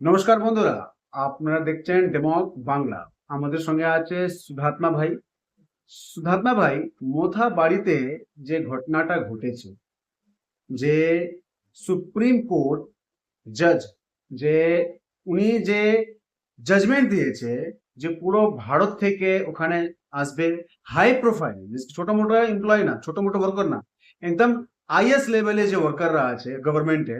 নমস্কার বন্ধুরা, আপনারা দেখছেন ডেমক বাংলা। আমাদের সঙ্গে আছে সুধাত্মা ভাই। সুধাত্মা ভাই, মোথা বাড়িতে যে ঘটনাটা ঘটেছে, যে সুপ্রিম কোর্ট জজ, যে উনি যে জাজমেন্ট দিয়েছে যে পুরো ভারত থেকে ওখানে আসবে হাই প্রোফাইল, ছোট মোটো এমপ্লয় না, ছোট মোটো ওয়ার্কার না, একদম আইএস লেভেলে যে ওয়ার্কাররা আছে গভর্নমেন্টে,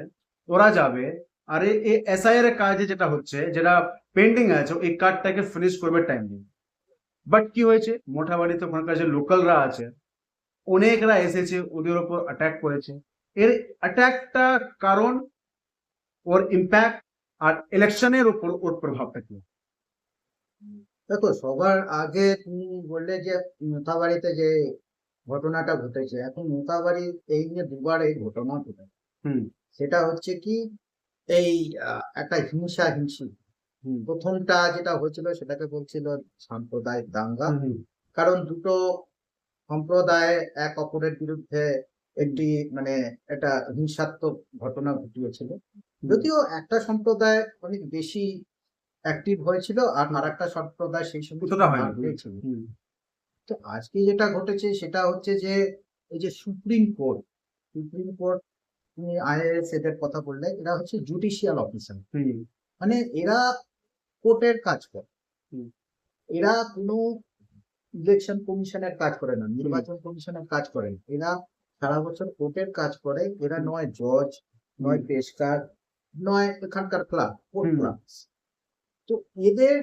ওরা যাবে। আর এই এসআইআর এর কাজে যেটা হচ্ছে, যেটা পেন্ডিং আছে, এই কাজটাকে ফিনিশ করবে টাইম নিয়ে। বাট কি হয়েছে, মোটাবাড়িতে ওখানকার যে লোকালরা আছে অনেকরা এসেছে, ওদের ওপর অ্যাটাক করেছে। এর অ্যাটাকটা কারণ, ওর ইম্প্যাক্ট আর ইলেকশনের উপর ওর প্রভাবটা কি? দেখো, সবার আগে তুমি বললে যে মোথাবাড়িতে যে ঘটনাটা ঘটেছে। এখন মোথাবাড়ি এই নিয়ে দুবার এই ঘটনা ঘটে। হুম। সেটা হচ্ছে কি, এই একটা হিংসি। হুম। প্রথমটা যেটা হয়েছিল সেটাকে বলছিল সাম্প্রদায়িক দাঙ্গা। হুম। হুম। কারণ দুটো সম্প্রদায় এক অপরের বিরুদ্ধে একটি মানে একটা হিংসাত্মক ঘটনা ঘটিয়েছিল। যদিও একটা সম্প্রদায় অনেক বেশি অ্যাক্টিভ হয়েছিল আর আরেকটা সম্প্রদায় সেই সময় কিছুটা মার হয়নি। হয়েছিল। হুম। তো আজকে যেটা ঘটেছে সেটা হচ্ছে যে এই যে সুপ্রিম কোর্ট তুমি আইএএস এদের কথা বললে, এরা হচ্ছে জুডিশিয়াল অফিসার। হুম। মানে এরা কোর্টের কাজ করে। হুম। এরা কোনো ইলেকশন কমিশনের কাজ করে না, নির্বাচন কমিশনের কাজ করে না। এরা সারা বছর কোর্টের কাজ করে। এরা হুম। নয় জজ, নয় হুম। পেশকার, নয় এখানকার কোর্ট হুম। ক্লার্ক। তো এদের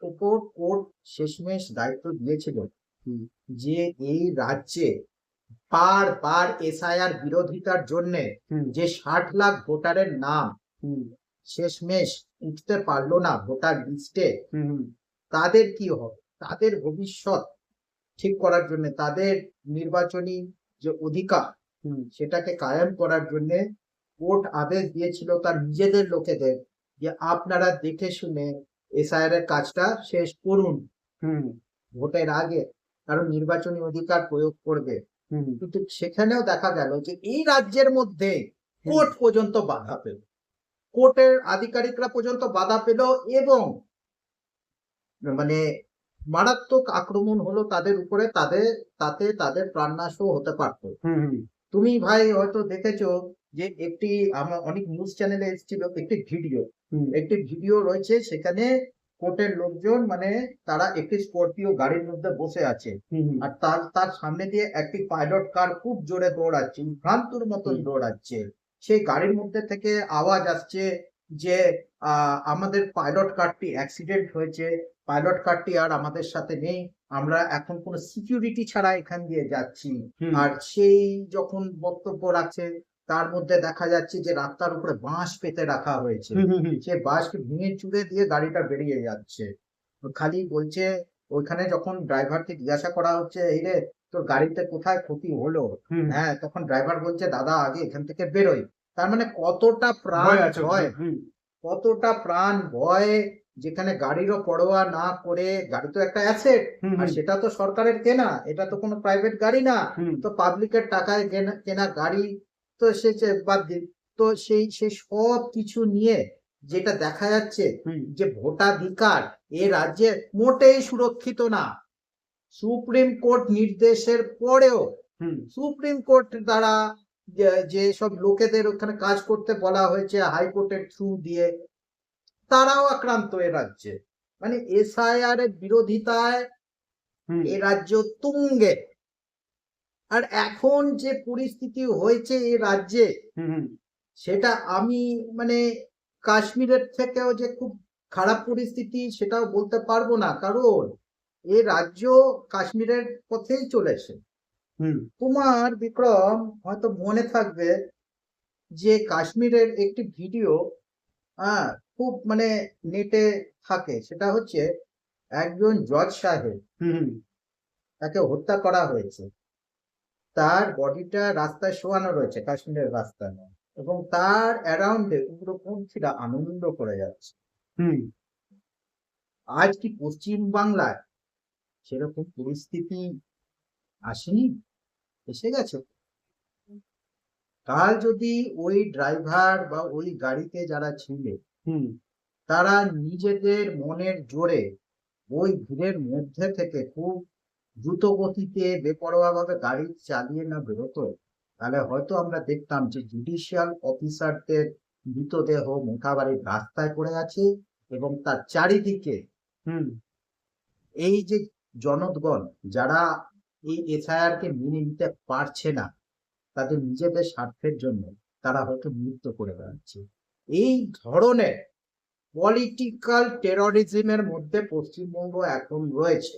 উপর কোর্ট শেষমেশ দায়িত্ব দিয়েছিল হুম। যে এই রাজ্যে বারবার এসআইআর বিরোধিতার জন্য হুম। যে 60 লাখ ভোটারের নাম হুম। শেষমেশ উঠতে পারলো না ভোটার লিস্টে, হুম। হুম। তাদের কি হবে? তাদের ভবিষ্যৎ ঠিক করার জন্য, তাদের নির্বাচনী যে অধিকার হুম। সেটাকে কায়েম করার জন্য কোর্ট আদেশ দিয়েছিল তার নিজেদের লোকেদের যে আপনারা দেখে শুনে এসআইআর এর কাজটা শেষ করুন হুম। ভোটের আগে, কারণ নির্বাচনী অধিকার প্রয়োগ করবে। হুম। কিন্তু সেখানেও দেখা গেল যে এই রাজ্যের মধ্যে কোর্ট পর্যন্ত বাধা পেল, কোর্টের আধিকারিকরা পর্যন্ত বাধা পেল, এবং মানে মারাত্মক আক্রমণ হলো তাদের উপরে। তাতে তাদের প্রাণনাশও হতে পারতো। হুম। হুম। তুমি ভাই হয়তো দেখেছো যে একটি, আমার অনেক নিউজ চ্যানেলে এসেছিল হুম। একটি ভিডিও রয়েছে। সেখানে কোর্টের লোকজন মানে তারা একটি স্করপিও গাড়ির মধ্যে বসে আছে, হুম। আর তার তার সামনে দিয়ে একটি পাইলট কার খুব জোরে দৌড়াচ্ছে, ভ্রান্তুর মতন হুম। দৌড়াচ্ছে। সেই গাড়ির মধ্যে থেকে আওয়াজ আসছে যে আমাদের পাইলট কারটি অ্যাক্সিডেন্ট হয়েছে, পাইলট কারটি আর আমাদের সাথে নেই, আমরা এখন কোনো সিকিউরিটি ছাড়া এখান দিয়ে যাচ্ছি। হুম। আর সেই যখন বক্তব্য রাখছে, তার মধ্যে দেখা যাচ্ছে যে রাস্তার উপরে বাঁশ পেতে রাখা হয়েছে, হুম। হুম। সে বাঁশকে ভেঙে চুরে দিয়ে গাড়িটা বেরিয়ে যাচ্ছে। তো খালি বলছে, ওইখানে যখন ড্রাইভারকে জিজ্ঞাসা করা হচ্ছে এই রে তোর গাড়িতে কোথায় ক্ষতি হলো, হুম। হ্যাঁ, তখন ড্রাইভার বলছে দাদা আগে এখান থেকে বেরোই। তার মানে কতটা প্রাণ ভয় আছে ওখানে। ভয়, হুম। কতটা প্রাণ ভয়, যেখানে গাড়িরও পরোয়া না করে, গাড়ি তো একটা অ্যাসেট, হুম। আর হুম। সেটা তো সরকারের কেনা, এটা তো কোনো প্রাইভেট গাড়ি না। হুম। তো পাবলিকের টাকায় কেনা গাড়ি, তো সে বাদ দিন। তো সেই সব কিছু নিয়ে যেটা দেখা যাচ্ছে হুম। যে ভোটাধিকার এ রাজ্যে মোটেই সুরক্ষিত না। সুপ্রিম কোর্ট নির্দেশের পরেও, হুম। সুপ্রিম কোর্ট দ্বারা যে সব লোকেদের ওখানে কাজ করতে বলা হয়েছে হাইকোর্টের থ্রু দিয়ে, তারাও আক্রান্ত এ রাজ্যে। মানে এসআইআর এর বিরোধিতায় হুম। এ রাজ্য তুঙ্গে। আর এখন যে পরিস্থিতি হয়েছে এ রাজ্যে, হুম। হুম। সেটা আমি মানে কাশ্মীরের থেকেও যে খুব খারাপ পরিস্থিতি সেটাও বলতে পারবো না, কারণ এ রাজ্য কাশ্মীরের পথেই চলেছে। হুম। তোমার বিক্রম হয়তো মনে থাকবে যে কাশ্মীরের একটি ভিডিও, হ্যাঁ, খুব মানে নেটে থাকে। সেটা হচ্ছে একজন জজ সাহেব, হুম। তাকে হত্যা করা হয়েছে, তার বডিটা রাস্তায় শোয়ানো রয়েছে কাশ্মীরের রাস্তায়, এবং তার অ্যারাউন্ডে উগ্রপন্থীরা আনন্দ করে যাচ্ছে। হুম। আজ কি পশ্চিম বাংলায় সেরকম পরিস্থিতি আসেনি? এসে গেছে। কাল যদি ওই ড্রাইভার বা ওই গাড়িতে যারা ছিল হুম। তারা নিজেদের মনের জোরে ওই ভিড়ের মধ্যে থেকে খুব দ্রুত গতিতে বেপরোয়া ভাবে গাড়ি চালিয়ে না বেরোতো, তাহলে হয়তো আমরা দেখতাম যে জুডিশিয়াল অফিসারদের মৃতদেহ মোথাবাড়ির রাস্তায় পড়ে আছে এবং তার চারিদিকে হুম এই যে জনগণ যারা এই এসআইআর কে মেনে নিতে পারছে না, তাদের নিজেদের স্বার্থের জন্য তারা হয়তো মৃত্যু করে বেড়াচ্ছে। এই ধরনের পলিটিক্যাল টেরোরিজমের মধ্যে পশ্চিমবঙ্গ এখন রয়েছে।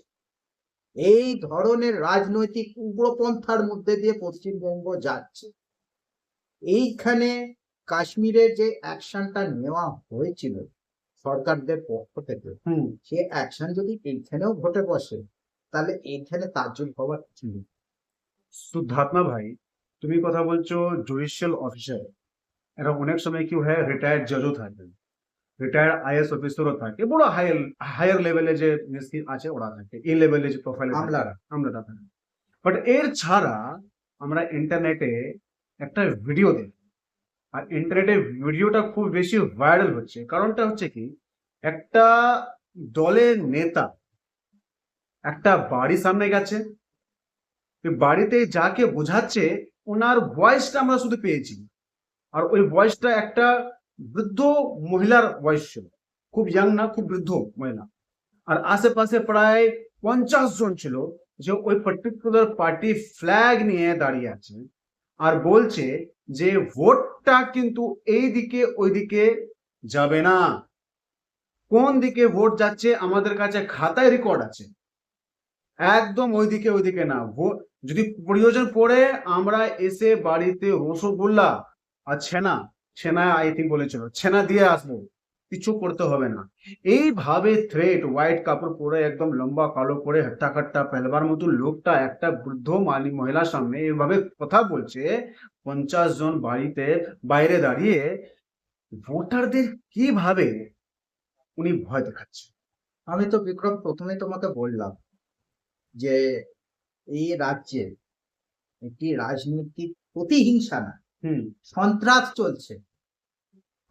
এই ধরনের রাজনৈতিক উগ্রপন্থার মধ্যে দিয়ে পশ্চিমবঙ্গ যাচ্ছে। এইখানে কাশ্মীরের যে অ্যাকশনটা নেওয়া হয়েছিল সরকারদের পক্ষ থেকে, হুম সে অ্যাকশন যদি এইখানেও ঘটে বসে, তাহলে এইখানে তাজ্জব হওয়ার কিছু নেই। শুদ্ধাত্মা ভাই, তুমি কথা বলছো জুডিশিয়াল অফিসার, এরা অনেক সময় কি হয় রিটায়ার্ড জজও থাকে, রিটায়ার্ড আইএস অফিসারও থাকে, বড় হায়ার লেভেলে যে নিষ্কি আছে ওরা থাকে, এই লেভেলে যে প্রোফাইলে আমলারা। আমলারা থাকে। বাট এর ছাড়া আমরা ইন্টারনেটে একটা ভিডিও দেখি, আর ইন্টারনেটে ভিডিওটা খুব বেশি ভাইরাল হচ্ছে। কারণটা হচ্ছে কি, একটা দলের নেতা একটা বাড়ির সামনে গেছে, ওই বাড়িতে যাকে বোঝাচ্ছে ওনার ভয়েসটা আমরা শুধু পেয়েছি, আর ওই ভয়েসটা একটা বৃদ্ধ মহিলার ভয়েস ছিল, খুব ইয়াং না, খুব বৃদ্ধ মহিলা। আর আশেপাশে প্রায় 50 জন ছিল, যে ওই পার্টিকুলার পার্টি ফ্ল্যাগ নিয়ে দাঁড়িয়ে আছে আর বলছে যে ভোটটা কিন্তু এই দিকে ওই দিকে যাবে না, কোন দিকে ভোট যাচ্ছে আমাদের কাছে খাতায় রেকর্ড আছে, একদম ওইদিকে না ভোট, যদি প্রয়োজন পড়ে আমরা এসে বাড়িতে রসগোল্লা আর ছেনা, ছেনা আই থিঙ্ক বলেছিল, ছেনা দিয়ে আসবো, কিছু করতে হবে না। এইভাবে থ্রেট, হোয়াইট কাপড় পরে একদম লম্বা কালো করে হাট্টা কাট্টা পেলবার মতো লোকটা একটা বৃদ্ধ মহিলার সামনে এইভাবে কথা বলছে, 50 জন বাড়িতে বাইরে দাঁড়িয়ে, ভোটারদের কিভাবে উনি ভয় দেখাচ্ছে। আমি তো বিক্রম প্রথমে তোমাকে বললাম যে এই রাজ্যে একটি রাজনৈতিক প্রতিহিংসা না, হুম সন্ত্রাস চলছে।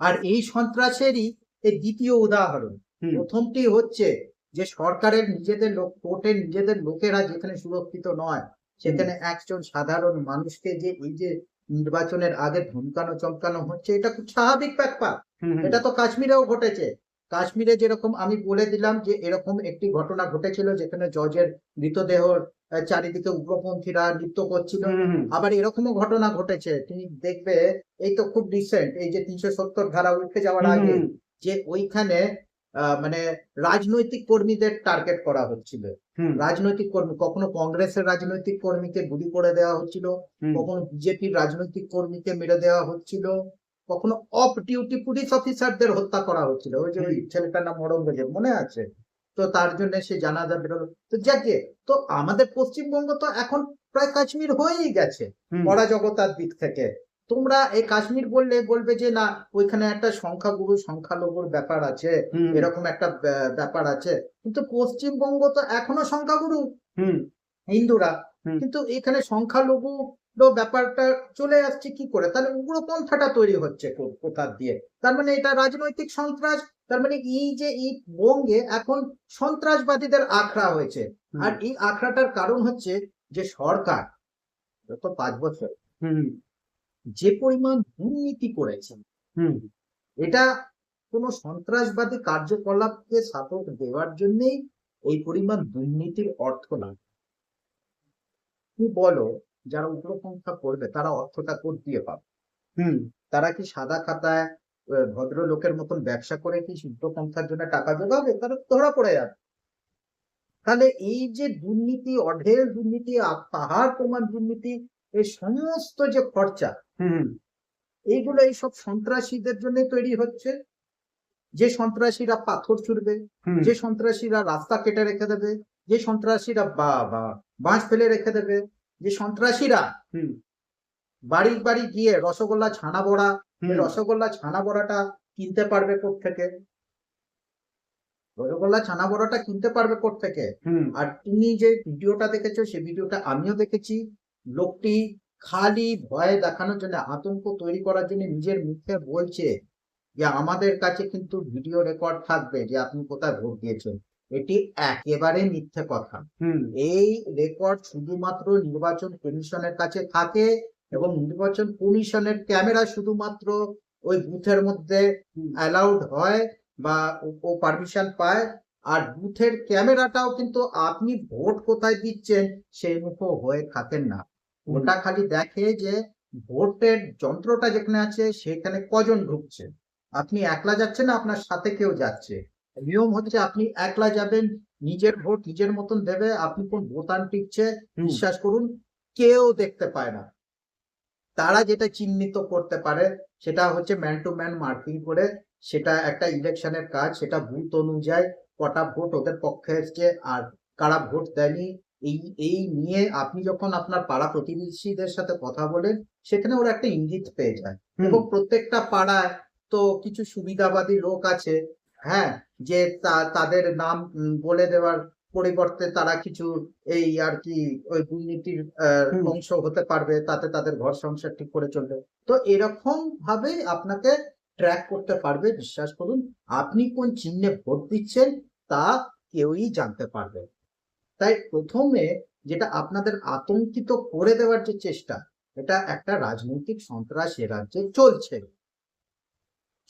আর এই সন্ত্রাসেরই এই দ্বিতীয় উদাহরণ। হুম প্রথমটি হচ্ছে যে সরকারের নিজেদের লোক, কোর্টের নিজেদের লোকেরা যেখানে সুরক্ষিত নয়, সেখানে একজন সাধারণ মানুষকে যে এই যে নির্বাচনের আগে ধমকানো চমকানো হচ্ছে, এটা খুব স্বাভাবিক ব্যাপার। হুম এটা তো কাশ্মীরেও ঘটেছে। কাশ্মীরে যেরকম আমি বলে দিলাম যে এরকম একটি ঘটনা ঘটেছিল যেখানে জজের মৃতদেহর চারিদিকে উগ্রপন্থীরা নৃত্য করছিল। হুম হুম আবার এরকমও ঘটনা ঘটেছে, তুমি দেখবে এই তো খুব রিসেন্ট, এই যে 370 ধারা উঠে যাওয়ার হুম আগে, হুম যে ওইখানে মানে রাজনৈতিক কর্মীদের টার্গেট করা হচ্ছিল। হুম রাজনৈতিক কর্মী, কখনো কংগ্রেসের রাজনৈতিক কর্মীকে গুলি করে দেওয়া হচ্ছিল, হুম কখনো বিজেপির রাজনৈতিক কর্মীকে মেরে দেওয়া হচ্ছিল, কখনো অফ ডিউটি পুলিশ অফিসারদের হত্যা করা হচ্ছিল। ওই যে ওই ছেলেটার নাম অরঙ্গজেব, মনে আছে? তো তার জন্য সে জানাজা বেরোলো। তো যাকে, তো আমাদের পশ্চিমবঙ্গ তো এখন প্রায় কাশ্মীর হয়েই গেছে হুম অরাজকতার দিক থেকে। তোমরা এই কাশ্মীর বললে বলবে যে না, ওইখানে একটা সংখ্যাগুরু সংখ্যালঘুর ব্যাপার আছে, হুম এরকম একটা ব্যাপার আছে। কিন্তু পশ্চিমবঙ্গ তো এখনো সংখ্যাগুরু হুম হিন্দুরা, হুম কিন্তু এখানে সংখ্যালঘু ব্যাপারটা চলে আসছে কি করে? তাহলে উগ্রপন্থাটা তৈরি হচ্ছে কোথা দিয়ে? তার মানে এটা রাজনৈতিক সন্ত্রাস। তার মানে এই যে এই বঙ্গে এখন সন্ত্রাসবাদীদের আখড়া হয়েছে। আর এই আখড়াটার কারণ হচ্ছে যে সরকার গত 5 বছর হুম যে পরিমাণ দুর্নীতি করেছে, হুম এটা কোনো সন্ত্রাসবাদী কার্যকলাপকে সাপোর্ট দেওয়ার জন্যই এই পরিমাণ দুর্নীতির অর্থ না। তুমি বলো, যারা উগ্রপন্থা করবে তারা অর্থটা কোথ দিয়ে পাবে? হুম তারা কি সাদা খাতায় ভদ্রলোকের মতন ব্যবসা করে কি উগ্রপন্থার জন্য টাকা জোগাবে? তারা ধরা পড়ে যাবে। তাহলে এই যে দুর্নীতি, অঢেল দুর্নীতি, পাহাড় প্রমাণ দুর্নীতি, এই সমস্ত যে খরচা, হুম এইগুলো এইসব সন্ত্রাসীদের জন্য তৈরি হচ্ছে। যে সন্ত্রাসীরা পাথর ছুড়বে, হুম যে সন্ত্রাসীরা রাস্তা কেটে রেখে দেবে, যে সন্ত্রাসীরা বাঁশ ফেলে রেখে দেবে, যে সন্ত্রাসীরা হুম বাড়ি বাড়ি গিয়ে রসগোল্লা ছানা বড়া, এই হুম রসগোল্লা ছানা বড়াটা কিনতে পারবে কোত্থেকে? রসগোল্লা ছানা বড়াটা কিনতে পারবে কোত্থেকে? হুম আর তুমি যে ভিডিওটা দেখেছো, সেই ভিডিওটা আমিও দেখেছি। লোকটি খালি ভয় দেখানোর জন্য, আতঙ্ক তৈরি করার জন্য নিজের মুখে বলছে যে আমাদের কাছে কিন্তু ভিডিও রেকর্ড থাকবে যে আপনি কোথায় ভোট দিয়েছেন, এটি একেবারে মিথ্যে কথা। হুম এই রেকর্ড শুধুমাত্র নির্বাচন কমিশনের কাছে থাকে এবং নির্বাচন কমিশনের ক্যামেরা শুধুমাত্র ওই বুথের মধ্যে হুম অ্যালাউড হয় বা ও পারমিশন পায়। আর বুথের ক্যামেরাটাও কিন্তু আপনি ভোট কোথায় দিচ্ছেন সেই মুখো হয়ে থাকেন না। হুম ওটা খালি দেখে যে ভোটের যন্ত্রটা যেখানে আছে সেখানে কজন ঢুকছে। আপনি একলা যাচ্ছেন না, আপনার সাথে কেউ যাচ্ছে। নিয়ম হচ্ছে আপনি একলা যাবেন, নিজের ভোট নিজের মতন দেবে, আপনি কোন বোতাম টিপছে হুম বিশ্বাস করুন কেউ দেখতে পায় না। তারা যেটা চিহ্নিত করতে পারে সেটা হচ্ছে ম্যান টু ম্যান মার্কিং করে, সেটা একটা ইলেকশনের কাজ, সেটা বুথ অনুযায়ী কটা ভোট ওদের পক্ষে এসছে আর কারা ভোট দেয়নি, এই এই নিয়ে আপনি যখন আপনার পাড়া প্রতিবেশীদের সাথে কথা বলেন সেখানে ওরা একটা ইঙ্গিত পেয়ে যায়। হুম এবং প্রত্যেকটা পাড়ায় তো কিছু সুবিধাবাদী লোক আছে, হ্যাঁ, যে তাদের নাম বলে দেওয়ার পরিবর্তে তারা কিছু এই আর কি ওই দুর্নীতির হুম অংশ হতে পারবে, তাতে তাদের ঘর সংসার ঠিক করে চলবে। তো এরকম ভাবে আপনাকে ট্র্যাক করতে পারবে। বিশ্বাস করুন আপনি কোন চিহ্নে ভোট দিচ্ছেন তা কেউই জানতে পারবে। তাই প্রথমে যেটা আপনাদের আতঙ্কিত করে দেওয়ার যে চেষ্টা, এটা একটা রাজনৈতিক সন্ত্রাস এ রাজ্যে চলছে।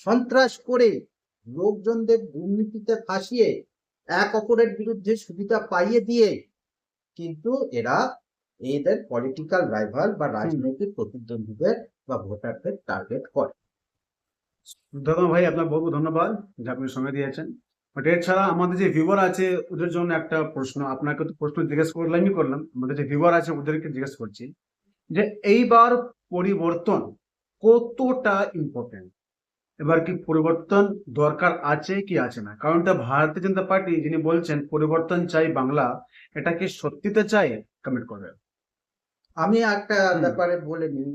সন্ত্রাস করে লোকজনদের দুর্নীতিতে ফাঁসিয়ে এক অপরের বিরুদ্ধে সুবিধা পাইয়ে দিয়ে কিন্তু এরা এদের পলিটিক্যাল রাইভাল বা হুম রাজনৈতিক প্রতিদ্বন্দ্বীদের বা ভোটারদের টার্গেট করে। দাদা ভাই আপনার বহু ধন্যবাদ যে আপনি সময় দিয়েছেন। বাট এছাড়া আমাদের যে ভিউয়ার আছে ওদের জন্য একটা প্রশ্ন, আপনাকে তো প্রশ্ন জিজ্ঞেস করলামই করলাম, আমাদের যে ভিউয়ার আছে ওদেরকে জিজ্ঞেস করছি যে এইবার পরিবর্তন কতটা ইম্পর্টেন্ট, এবার কি পরিবর্তন দরকার আছে কি আছে না, কারণ এটা ভারতীয় জনতা পার্টি যিনি বলছেন পরিবর্তন চাই বাংলা, এটা কি সত্যিতে চাই? কমেন্ট করবে। আমি একটা হুম ব্যাপারে বলে নিই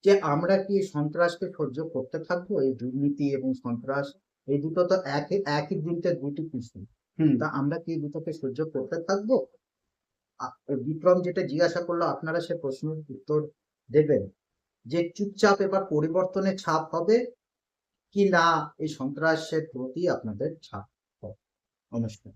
যে আমরা কি এই সন্ত্রাসকে সহ্য করতে থাকবো? এই দুর্নীতি এবং সন্ত্রাস এই দুটো তো একই একই বৃন্তের দুটি পিছু। হুম তা আমরা কি এই দুটোকে সহ্য করতে থাকবো? বিক্রম যেটা জিজ্ঞাসা করলো আপনারা সে প্রশ্নের উত্তর দেবেন যে চুপচাপ এবার পরিবর্তনের ছাপ হবে কি না এই সন্ত্রাসের প্রতি আপনাদের ছাপ হবে। নমস্কার।